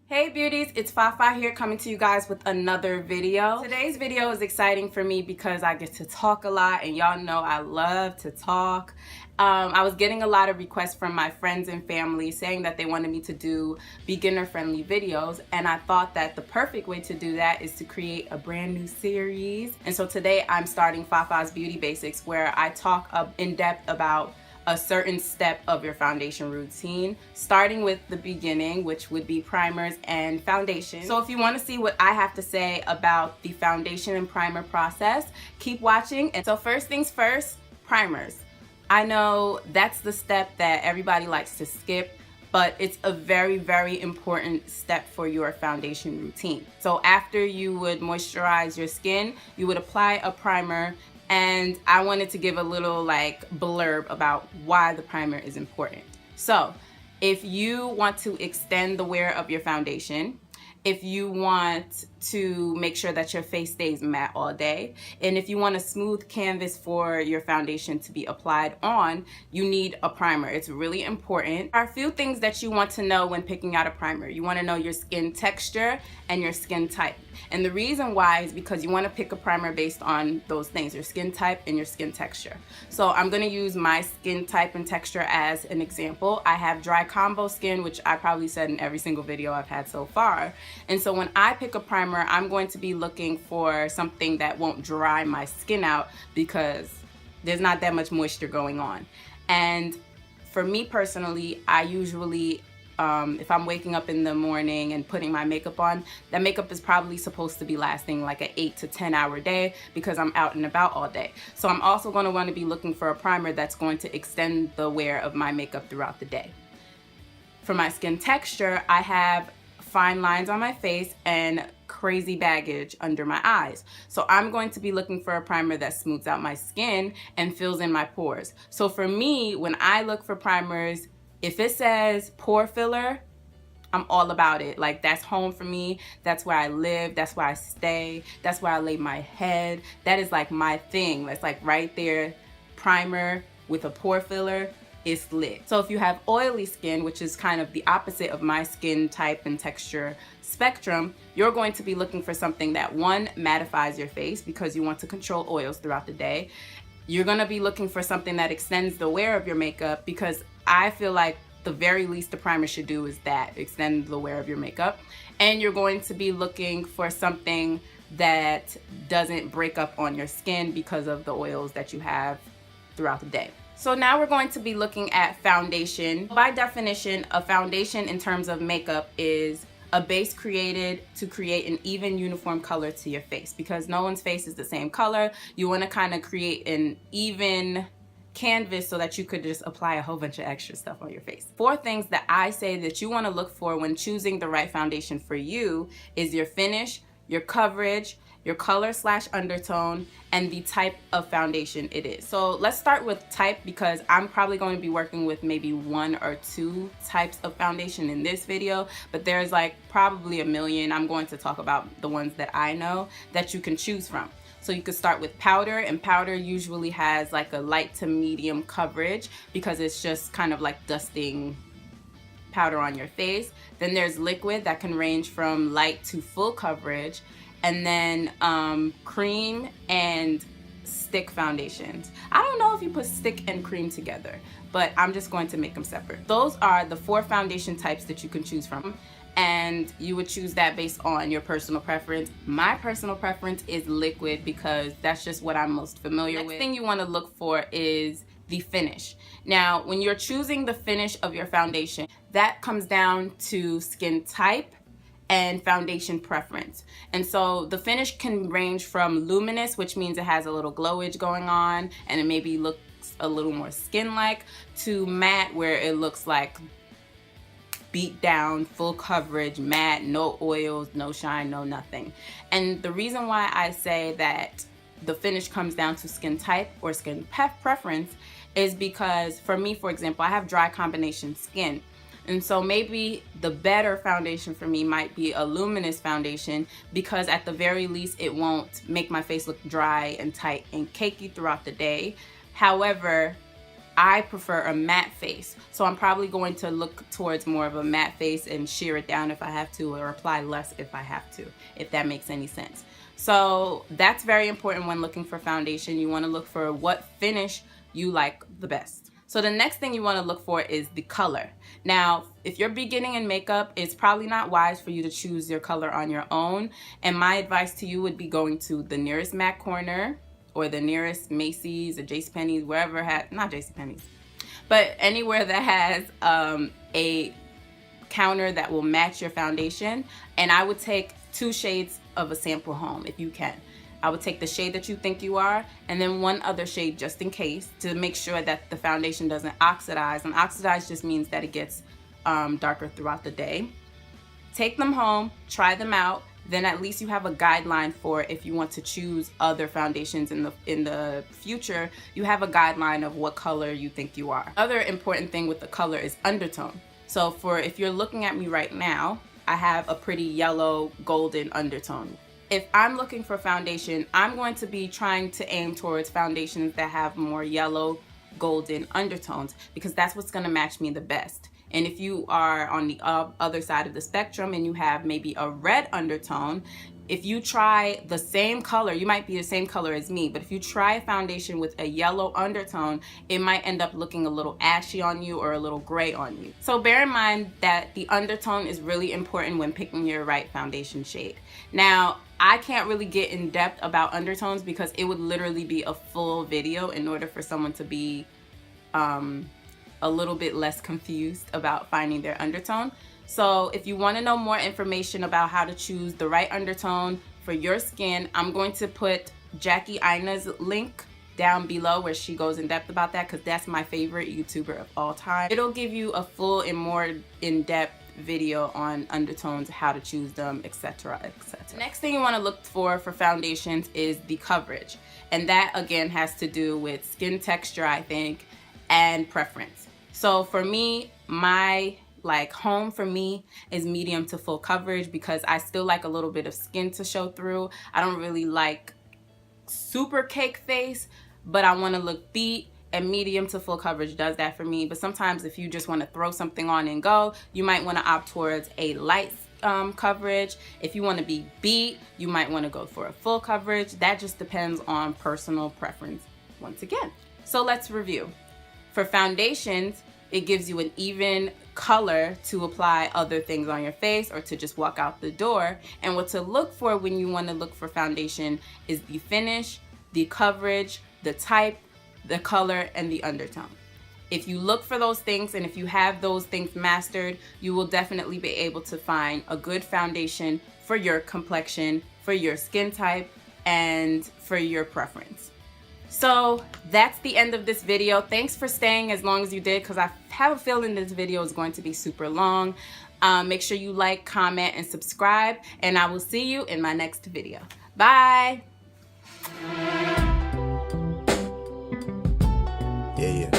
Hey beauties, it's Fafa here coming to you guys with another video. Today's video is exciting for me because I get to talk a lot and y'all know I love to talk. I was getting a lot of requests from my friends and family saying that they wanted me to do beginner friendly videos, and I thought that the perfect way to do that is to create a brand new series. And so today I'm starting FAFA'S Beauty Basics, where I talk in depth about a certain step of your foundation routine, starting with the beginning, which would be primers and foundation. So if you want to see what I have to say about the foundation and primer process, keep watching. And so first things first, primers. I know that's the step that everybody likes to skip, but it's a very, very important step for your foundation routine. So after you would moisturize your skin, you would apply a primer. And I wanted to give a little blurb about why the primer is important. So if you want to extend the wear of your foundation, if you want to make sure that your face stays matte all day, and if you want a smooth canvas for your foundation to be applied on, you need a primer. It's really important. There are a few things that you want to know when picking out a primer. You want to know your skin texture and your skin type. And the reason why is because you want to pick a primer based on those things, your skin type and your skin texture. So I'm going to use my skin type and texture as an example. I have dry combo skin, which I probably said in every single video I've had so far. And so when I pick a primer, I'm going to be looking for something that won't dry my skin out because there's not that much moisture going on. And for me personally, I usually if I'm waking up in the morning and putting my makeup on, that makeup is probably supposed to be lasting like an 8 to 10 hour day because I'm out and about all day. So I'm also going to want to be looking for a primer that's going to extend the wear of my makeup throughout the day. For my skin texture, I have fine lines on my face and crazy baggage under my eyes. So I'm going to be looking for a primer that smooths out my skin and fills in my pores. So for me, when I look for primers, if it says pore filler, I'm all about it. Like, that's home for me. That's where I live. That's where I stay. That's where I lay my head. That is like my thing. That's like right there. Primer with a pore filler is lit. So if you have oily skin, which is kind of the opposite of my skin type and texture spectrum, you're going to be looking for something that, one, mattifies your face because you want to control oils throughout the day. You're going to be looking for something that extends the wear of your makeup because I feel like the very least the primer should do is that, extend the wear of your makeup. And you're going to be looking for something that doesn't break up on your skin because of the oils that you have throughout the day. So now we're going to be looking at foundation. By definition, a foundation in terms of makeup is a base created to create an even uniform color to your face, because no one's face is the same color. You want to kind of create an even canvas so that you could just apply a whole bunch of extra stuff on your face. 4 things that I say that you want to look for when choosing the right foundation for you is your finish, your coverage, your color/undertone, and the type of foundation it is. So let's start with type, because I'm probably going to be working with maybe 1 or 2 types of foundation in this video, but there's like probably a million. I'm going to talk about the ones that I know that you can choose from. So you could start with powder, and powder usually has like a light to medium coverage because it's just kind of like dusting powder on your face. Then there's liquid that can range from light to full coverage, and then cream and stick foundations. I don't know if you put stick and cream together, but I'm just going to make them separate. Those are the 4 foundation types that you can choose from, and you would choose that based on your personal preference. My personal preference is liquid because that's just what I'm most familiar with. Next thing you want to look for is the finish. Now, when you're choosing the finish of your foundation, that comes down to skin type and foundation preference. And so the finish can range from luminous, which means it has a little glowage going on and it maybe looks a little more skin-like, to matte, where it looks like beat down, full coverage, matte, no oils, no shine, no nothing. And the reason why I say that the finish comes down to skin type or skin preference is because for me, for example, I have dry combination skin. And so maybe the better foundation for me might be a luminous foundation, because at the very least it won't make my face look dry and tight and cakey throughout the day. However, I prefer a matte face. So I'm probably going to look towards more of a matte face and sheer it down if I have to, or apply less if I have to, if that makes any sense. So that's very important when looking for foundation. You want to look for what finish you like the best. So the next thing you want to look for is the color. Now, if you're beginning in makeup, it's probably not wise for you to choose your color on your own. And my advice to you would be going to the nearest MAC corner or the nearest Macy's or JCPenney's, wherever not JCPenney's, but anywhere that has a counter that will match your foundation. And I would take 2 shades of a sample home if you can. I would take the shade that you think you are, and then 1 other shade just in case, to make sure that the foundation doesn't oxidize. And oxidize just means that it gets darker throughout the day. Take them home, try them out, then at least you have a guideline for if you want to choose other foundations in the future, you have a guideline of what color you think you are. Other important thing with the color is undertone. So if you're looking at me right now, I have a pretty yellow golden undertone. If I'm looking for foundation, I'm going to be trying to aim towards foundations that have more yellow golden undertones, because that's what's going to match me the best. And if you are on the other side of the spectrum and you have maybe a red undertone, if you try the same color, you might be the same color as me, but if you try a foundation with a yellow undertone, it might end up looking a little ashy on you or a little gray on you. So bear in mind that the undertone is really important when picking your right foundation shade. Now, I can't really get in depth about undertones because it would literally be a full video in order for someone to be a little bit less confused about finding their undertone. So if you want to know more information about how to choose the right undertone for your skin, I'm going to put Jackie Aina's link down below where she goes in depth about that, because that's my favorite YouTuber of all time. It'll give you a full and more in-depth video on undertones, how to choose them, etc., etc. Next thing you want to look for foundations is the coverage, and that again has to do with skin texture, I think, and preference. So for me, my home for me is medium to full coverage, because I still like a little bit of skin to show through. I don't really like super cake face, but I want to look beat, and medium to full coverage does that for me. But sometimes if you just want to throw something on and go, you might want to opt towards a light coverage. If you want to be beat, you might want to go for a full coverage. That just depends on personal preference once again. So let's review. For foundations, it gives you an even color to apply other things on your face or to just walk out the door. And what to look for when you want to look for foundation is the finish, the coverage, the type, the color, and the undertone. If you look for those things and if you have those things mastered, you will definitely be able to find a good foundation for your complexion, for your skin type, and for your preference. So that's the end of this video. Thanks for staying as long as you did, because I have a feeling this video is going to be super long. Make sure you like, comment, and subscribe, and I will see you in my next video. Bye! Yeah.